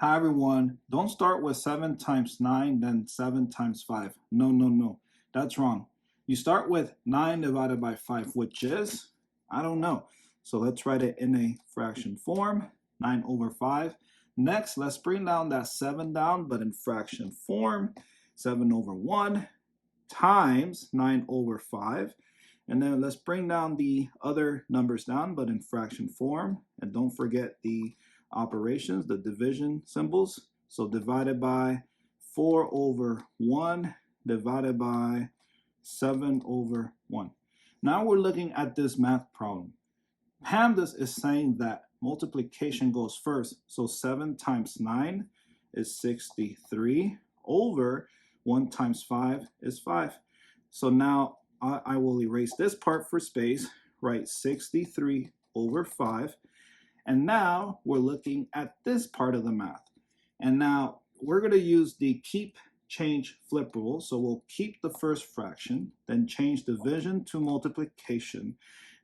Hi everyone, don't start with 7 times 9 then 7 times 5. No, that's wrong. You start with 9 divided by 5, which is, I don't know. So let's write it in a fraction form, 9 over 5. Next, let's bring down that 7 down, but in fraction form, 7 over 1 times 9 over 5. And then let's bring down the other numbers down, but in fraction form. And don't forget the operations, the division symbols. So divided by 4 over 1 divided by 7 over 1. Now we're looking at this math problem. PEMDAS is saying that multiplication goes first. So 7 times 9 is 63 over 1 times 5 is 5. So now I will erase this part for space, write 63 over 5. And now we're looking at this part of the math. And now we're going to use the keep, change, flip rule. So we'll keep the first fraction, then change division to multiplication.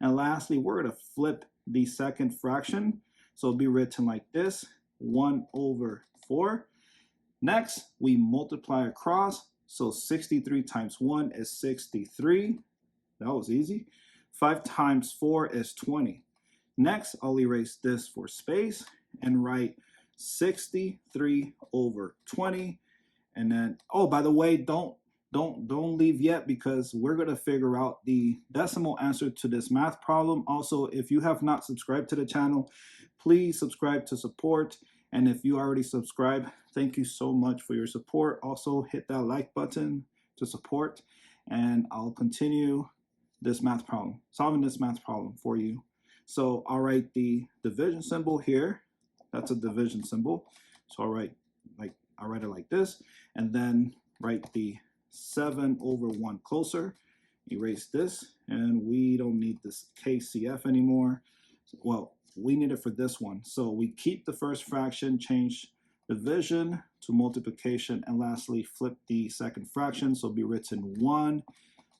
And lastly, we're going to flip the second fraction. So it'll be written like this, 1 over 4. Next, we multiply across. So 63 times 1 is 63. That was easy. 5 times 4 is 20. Next, I'll erase this for space and write 63 over 20. And then, oh, by the way, don't leave yet because we're going to figure out the decimal answer to this math problem. Also, if you have not subscribed to the channel, please subscribe to support. And if you already subscribed, thank you so much for your support. Also, hit that like button to support, and I'll continue this math problem, solving this math problem for you. So I'll write the division symbol here. That's a division symbol. So I'll write it like this, and then write the 7 over 1 closer. Erase this, and we don't need this KCF anymore. Well, we need it for this one. So we keep the first fraction, change division to multiplication, and lastly flip the second fraction. So it'll be written 1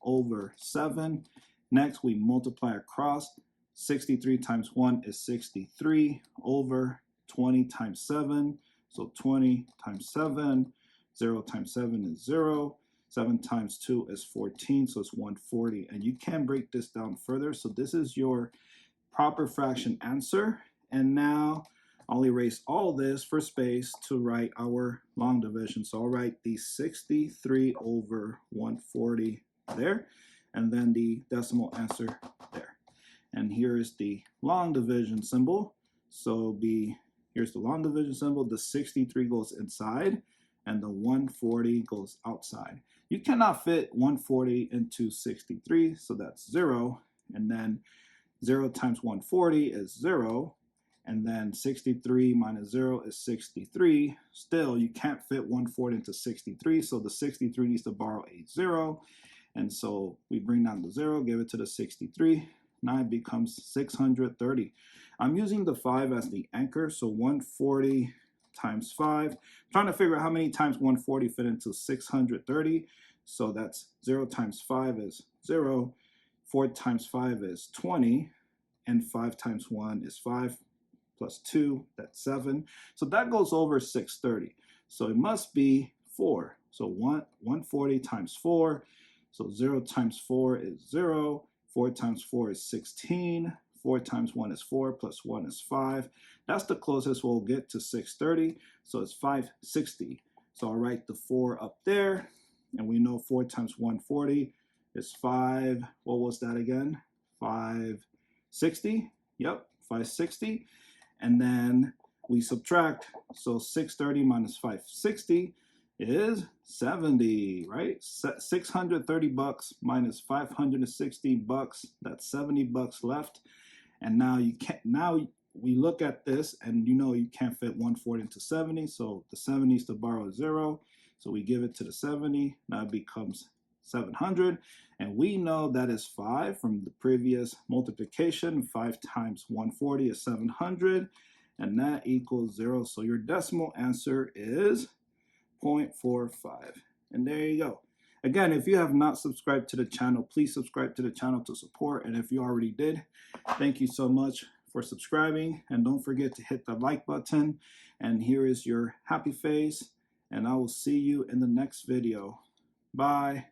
over 7. Next, we multiply across. 63 times 1 is 63 over 20 times 7. So 20 times 7, 0 times 7 is 0. 7 times 2 is 14, so it's 140. And you can break this down further. So this is your proper fraction answer. And now I'll erase all this for space to write our long division. So I'll write the 63 over 140 there, and then the decimal answer there. And here's the long division symbol. So here's the long division symbol. The 63 goes inside, and the 140 goes outside. You cannot fit 140 into 63, so that's 0. And then 0 times 140 is 0. And then 63 minus 0 is 63. Still, you can't fit 140 into 63, so the 63 needs to borrow a 0. And so we bring down the 0, give it to the 63. Now it becomes 630. I'm using the 5 as the anchor, so 140 times 5. I'm trying to figure out how many times 140 fit into 630. So that's 0 times 5 is 0. 4 times 5 is 20. And 5 times 1 is 5. Plus 2, that's 7. So that goes over 630. So it must be 4. So 140 times 4. So 0 times 4 is 0. 4 times 4 is 16. 4 times 1 is 4, plus 1 is 5. That's the closest we'll get to 630. So it's 560. So I'll write the 4 up there. And we know 4 times 140 is 5. What was that again? 560. Yep, 560. And then we subtract. So 630 minus 560 is 70, right? 630 bucks minus 560 bucks. That's 70 bucks left. And now we look at this, and you know you can't fit 140 into 70. So the 70 needs to borrow a 0. So we give it to the 70. Now it becomes 700. And we know that is 5 from the previous multiplication. 5 times 140 is 700. And that equals 0. So your decimal answer is 0.45. And there you go. Again, if you have not subscribed to the channel, please subscribe to the channel to support. And if you already did, thank you so much for subscribing. And don't forget to hit the like button. And here is your happy face, and I will see you in the next video. Bye.